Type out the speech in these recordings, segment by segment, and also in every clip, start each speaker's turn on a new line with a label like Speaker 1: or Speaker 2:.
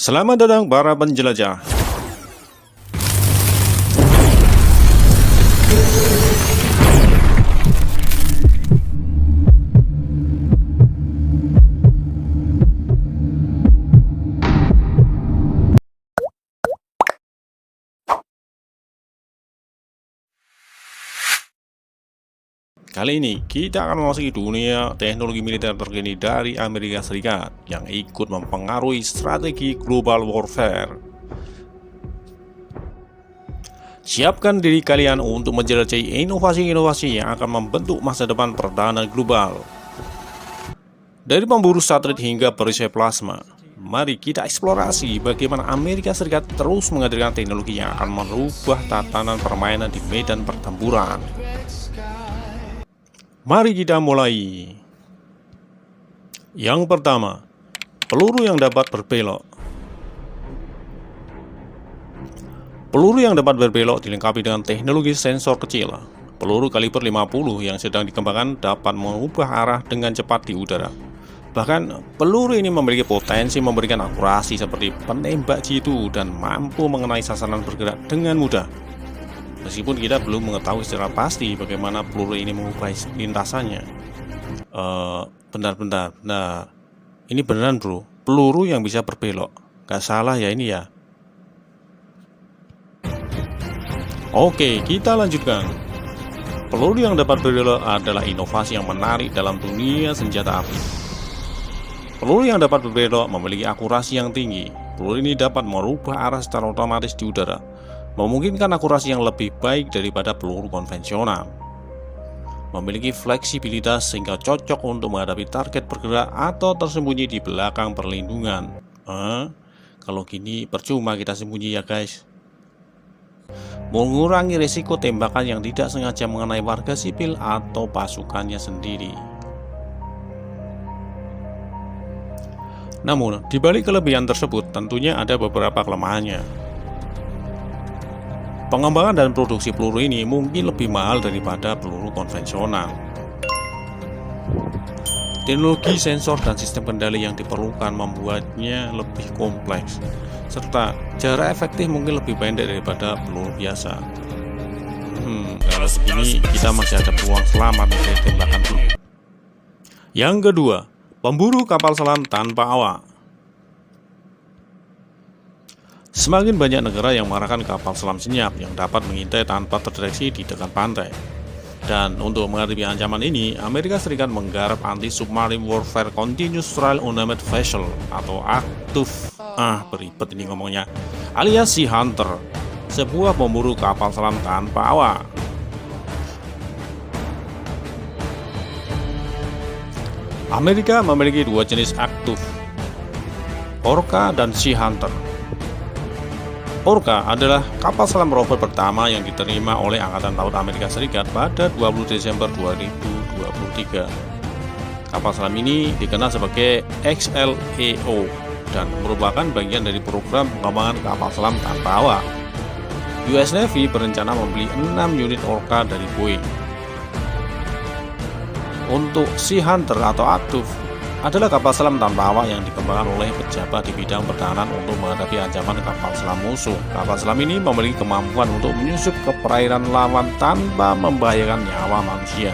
Speaker 1: Selamat datang para penjelajah. Kali ini kita akan memasuki dunia teknologi militer terkini dari Amerika Serikat yang ikut mempengaruhi strategi global warfare. Siapkan diri kalian untuk menjelajahi inovasi-inovasi yang akan membentuk masa depan pertahanan global. Dari pemburu satelit hingga perisai plasma, mari kita eksplorasi bagaimana Amerika Serikat terus menghadirkan teknologi yang akan merubah tatanan permainan di medan pertempuran. Mari kita mulai. Yang pertama, peluru yang dapat berbelok. Peluru yang dapat berbelok dilengkapi dengan teknologi sensor kecil. Peluru kaliber 50 yang sedang dikembangkan dapat mengubah arah dengan cepat di udara. Bahkan, peluru ini memiliki potensi memberikan akurasi seperti penembak jitu dan mampu mengenai sasaran bergerak dengan mudah. Meskipun kita belum mengetahui secara pasti bagaimana peluru ini mengubah lintasannya. Bentar. Nah, ini beneran bro, peluru yang bisa berbelok. Gak salah ya ini ya. Oke, kita lanjutkan. Peluru yang dapat berbelok adalah inovasi yang menarik dalam dunia senjata api. Peluru yang dapat berbelok memiliki akurasi yang tinggi. Peluru ini dapat merubah arah secara otomatis di udara, memungkinkan akurasi yang lebih baik daripada peluru konvensional. Memiliki fleksibilitas sehingga cocok untuk menghadapi target bergerak atau tersembunyi di belakang perlindungan. Kalau gini percuma kita sembunyi ya guys. Mengurangi risiko tembakan yang tidak sengaja mengenai warga sipil atau pasukannya sendiri. Namun, di balik kelebihan tersebut tentunya ada beberapa kelemahannya. Pengembangan dan produksi peluru ini mungkin lebih mahal daripada peluru konvensional. Teknologi sensor dan sistem kendali yang diperlukan membuatnya lebih kompleks, serta jarak efektif mungkin lebih pendek daripada peluru biasa. Kalau begini kita masih ada peluang selamat dari tembakan peluru. Yang kedua, pemburu kapal selam tanpa awak. Semakin banyak negara yang mengarahkan kapal selam senyap yang dapat mengintai tanpa terdeteksi di dekat pantai. Dan untuk menghadapi ancaman ini, Amerika Serikat menggarap Anti-Submarine Warfare Continuous Trial Unmanned Vessel atau ACTUV. Beribet ini ngomongnya. Alias Sea Hunter, sebuah pemburu kapal selam tanpa awak. Amerika memiliki dua jenis ACTUV, Orca dan Sea Hunter. Orca adalah kapal selam rover pertama yang diterima oleh Angkatan Laut Amerika Serikat pada 20 Desember 2023. Kapal selam ini dikenal sebagai XLEO dan merupakan bagian dari program pengembangan kapal selam tanpa awak. US Navy berencana membeli 6 unit Orca dari Boeing. Untuk Sea Hunter atau ACTUV adalah kapal selam tanpa awak yang dikembangkan oleh pejabat di bidang pertahanan untuk menghadapi ancaman kapal selam musuh. Kapal selam ini memiliki kemampuan untuk menyusup ke perairan lawan tanpa membahayakan nyawa manusia.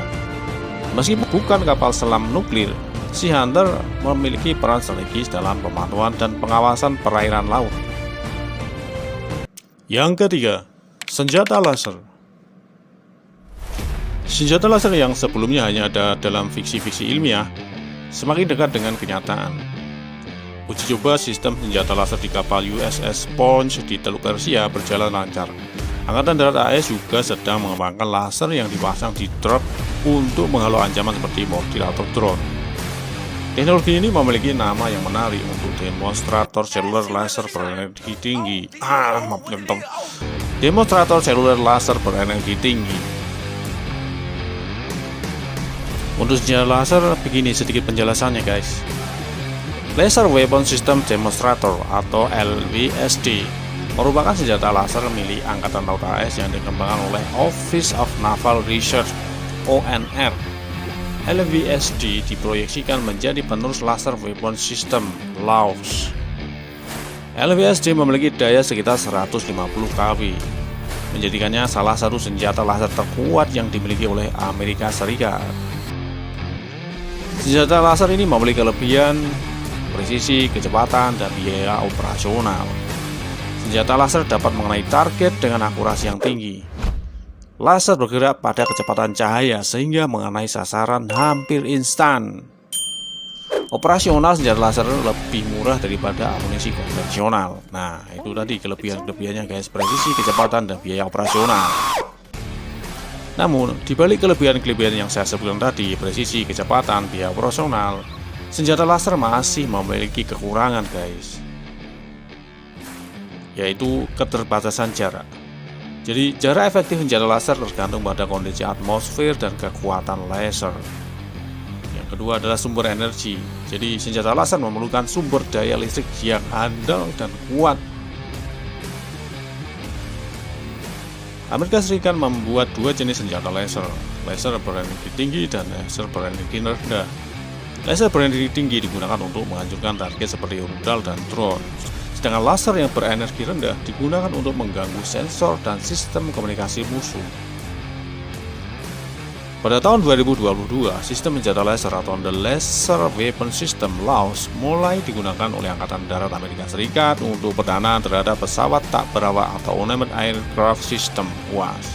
Speaker 1: Meskipun bukan kapal selam nuklir, Sea Hunter memiliki peran strategis dalam pemantauan dan pengawasan perairan laut. Yang ketiga, senjata laser. Senjata laser yang sebelumnya hanya ada dalam fiksi-fiksi ilmiah semakin dekat dengan kenyataan. Uji coba sistem senjata laser di kapal USS Sponge di Teluk Persia berjalan lancar. Angkatan Darat AS juga sedang mengembangkan laser yang dipasang di truk untuk menghalau ancaman seperti mortir atau drone. Teknologi ini memiliki nama yang menarik untuk demonstrator seluler laser berenergi tinggi. Demonstrator seluler laser berenergi tinggi. Untuk senjata laser, begini sedikit penjelasannya guys. Laser Weapon System Demonstrator atau LWSD merupakan senjata laser milik Angkatan Laut AS yang dikembangkan oleh Office of Naval Research (ONR). LWSD diproyeksikan menjadi penerus Laser Weapon System (LAWS). LVSD memiliki daya sekitar 150 kW, menjadikannya salah satu senjata laser terkuat yang dimiliki oleh Amerika Serikat. Senjata laser ini memiliki kelebihan presisi, kecepatan, dan biaya operasional. Senjata laser dapat mengenai target dengan akurasi yang tinggi. Laser bergerak pada kecepatan cahaya sehingga mengenai sasaran hampir instan. Operasional senjata laser lebih murah daripada amunisi konvensional. Nah, itu tadi kelebihan-kelebihannya guys, presisi, kecepatan, dan biaya operasional. Namun, dibalik kelebihan-kelebihan yang saya sebutkan tadi, presisi, kecepatan, biaya operasional, senjata laser masih memiliki kekurangan guys, yaitu keterbatasan jarak. Jadi, jarak efektif senjata laser tergantung pada kondisi atmosfer dan kekuatan laser. Kedua adalah sumber energi. Jadi senjata laser memerlukan sumber daya listrik yang handal dan kuat. Amerika Serikat membuat dua jenis senjata laser, laser berenergi tinggi dan laser berenergi rendah. Laser berenergi tinggi digunakan untuk menghancurkan target seperti rudal dan drone. Sedangkan laser yang berenergi rendah digunakan untuk mengganggu sensor dan sistem komunikasi musuh. Pada tahun 2022, sistem senjata laser atau The Laser Weapon System (LAWS) mulai digunakan oleh Angkatan Darat Amerika Serikat untuk pertahanan terhadap pesawat tak berawak atau Unmanned Aircraft System (UAS).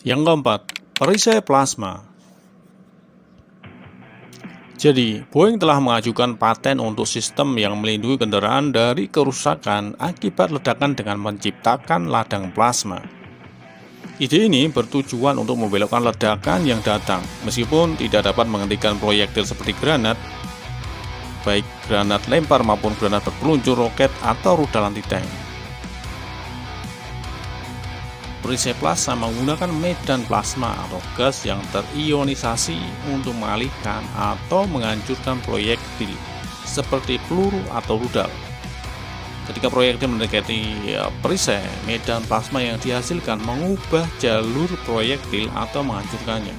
Speaker 1: Yang keempat, perisai plasma. Jadi, Boeing telah mengajukan paten untuk sistem yang melindungi kendaraan dari kerusakan akibat ledakan dengan menciptakan ladang plasma. Ide ini bertujuan untuk membelokkan ledakan yang datang, meskipun tidak dapat menghentikan proyektil seperti granat, baik granat lempar maupun granat berpeluncur, roket, atau rudal anti-tank. Perisai plasma menggunakan medan plasma atau gas yang terionisasi untuk mengalihkan atau menghancurkan proyektil seperti peluru atau rudal. Ketika proyektil mendekati perisai, medan plasma yang dihasilkan mengubah jalur proyektil atau menghancurkannya.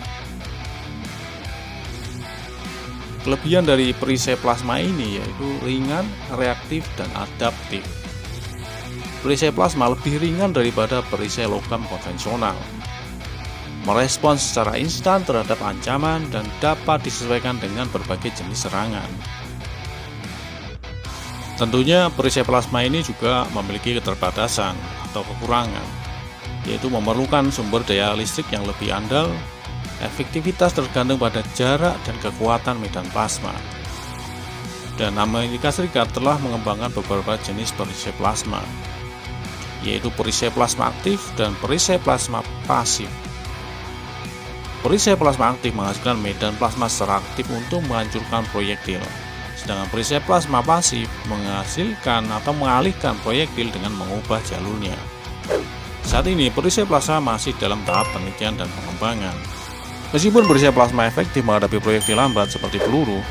Speaker 1: Kelebihan dari perisai plasma ini yaitu ringan, reaktif, dan adaptif. Perisai plasma lebih ringan daripada perisai logam konvensional, merespons secara instan terhadap ancaman dan dapat disesuaikan dengan berbagai jenis serangan. Tentunya perisai plasma ini juga memiliki keterbatasan atau kekurangan, yaitu memerlukan sumber daya listrik yang lebih andal. Efektivitas tergantung pada jarak dan kekuatan medan plasma. Dan Amerika Serikat telah mengembangkan beberapa jenis perisai plasma, yaitu perisai plasma aktif dan perisai plasma pasif. Perisai plasma aktif menghasilkan medan plasma secara aktif untuk menghancurkan proyektil. Sedangkan perisai plasma pasif menghasilkan atau mengalihkan proyektil dengan mengubah jalurnya. Saat ini perisai plasma masih dalam tahap penelitian dan pengembangan. Meskipun perisai plasma efektif menghadapi proyektil lambat seperti peluru,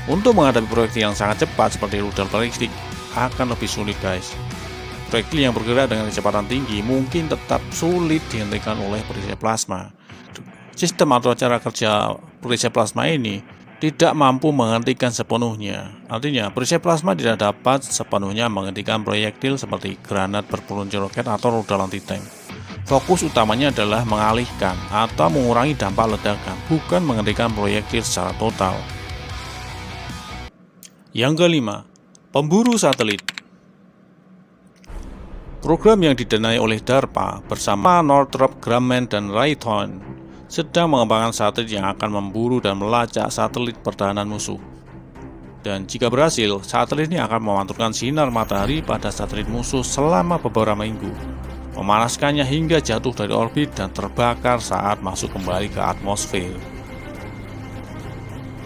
Speaker 1: untuk menghadapi proyektil yang sangat cepat seperti rudal balistik akan lebih sulit guys. Proyektil yang bergerak dengan kecepatan tinggi mungkin tetap sulit dihentikan oleh perisai plasma. Sistem atau cara kerja perisai plasma ini tidak mampu menghentikan sepenuhnya. Artinya, perisai plasma tidak dapat sepenuhnya menghentikan proyektil seperti granat berpeluncur roket atau rudal anti-tank. Fokus utamanya adalah mengalihkan atau mengurangi dampak ledakan, bukan menghentikan proyektil secara total. Yang kelima, pemburu satelit. Program yang didanai oleh DARPA bersama Northrop Grumman dan Raytheon sedang mengembangkan satelit yang akan memburu dan melacak satelit pertahanan musuh. Dan jika berhasil, satelit ini akan memantulkan sinar matahari pada satelit musuh selama beberapa minggu, memanaskannya hingga jatuh dari orbit dan terbakar saat masuk kembali ke atmosfer.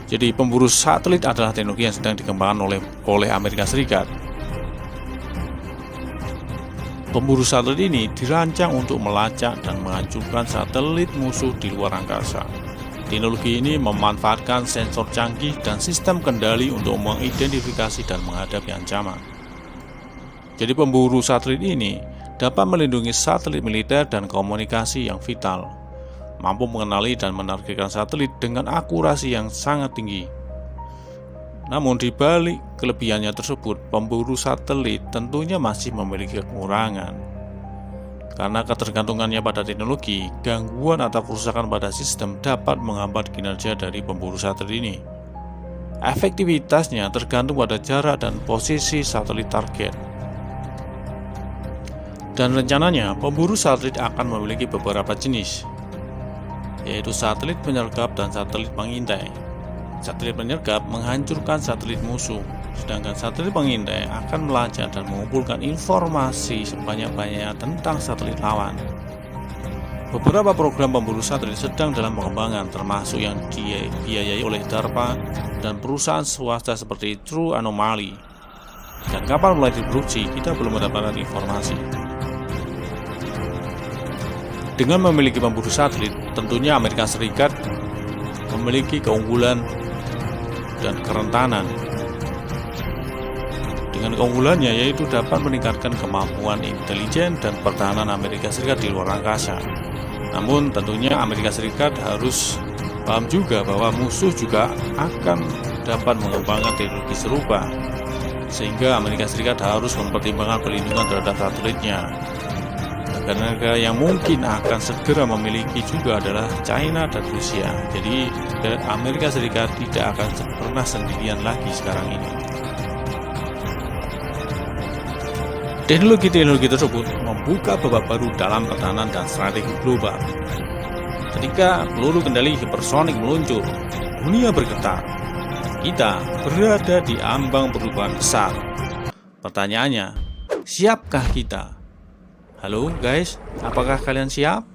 Speaker 1: Jadi pemburu satelit adalah teknologi yang sedang dikembangkan oleh Amerika Serikat. Pemburu satelit ini dirancang untuk melacak dan menghancurkan satelit musuh di luar angkasa. Teknologi ini memanfaatkan sensor canggih dan sistem kendali untuk mengidentifikasi dan menghadapi ancaman. Jadi pemburu satelit ini dapat melindungi satelit militer dan komunikasi yang vital, mampu mengenali dan menargetkan satelit dengan akurasi yang sangat tinggi. Namun di balik kelebihannya tersebut, pemburu satelit tentunya masih memiliki kekurangan. Karena ketergantungannya pada teknologi, gangguan atau kerusakan pada sistem dapat menghambat kinerja dari pemburu satelit ini. Efektivitasnya tergantung pada jarak dan posisi satelit target. Dan rencananya, pemburu satelit akan memiliki beberapa jenis, yaitu satelit penyergap dan satelit pengintai. Satelit penyergap menghancurkan satelit musuh, sedangkan satelit pengintai akan melacak dan mengumpulkan informasi sebanyak-banyaknya tentang satelit lawan. Beberapa program pemburu satelit sedang dalam pengembangan, termasuk yang dibiayai oleh DARPA dan perusahaan swasta seperti True Anomaly. Dan kapan mulai diproduksi, kita belum mendapatkan informasi. Dengan memiliki pemburu satelit, tentunya Amerika Serikat memiliki keunggulan dan kerentanan. Dengan keunggulannya yaitu dapat meningkatkan kemampuan intelijen dan pertahanan Amerika Serikat di luar angkasa. Namun tentunya Amerika Serikat harus paham juga bahwa musuh juga akan dapat mengembangkan teknologi serupa, sehingga Amerika Serikat harus mempertimbangkan perlindungan terhadap satelitnya. Negara-negara yang mungkin akan segera memiliki juga adalah China dan Rusia. Jadi Amerika Serikat tidak akan pernah sendirian lagi sekarang ini. Teknologi-teknologi tersebut membuka babak baru dalam pertahanan dan strategi global. Ketika peluru kendali hipersonik meluncur, dunia bergetar. Kita berada di ambang perubahan besar. Pertanyaannya, siapkah kita? Halo guys, apakah kalian siap?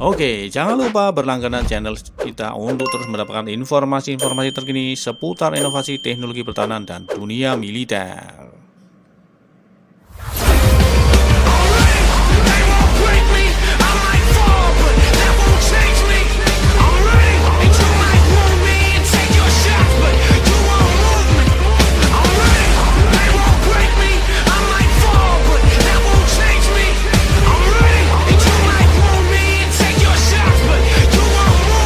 Speaker 1: Oke, jangan lupa berlangganan channel kita untuk terus mendapatkan informasi-informasi terkini seputar inovasi teknologi pertahanan dan dunia militer.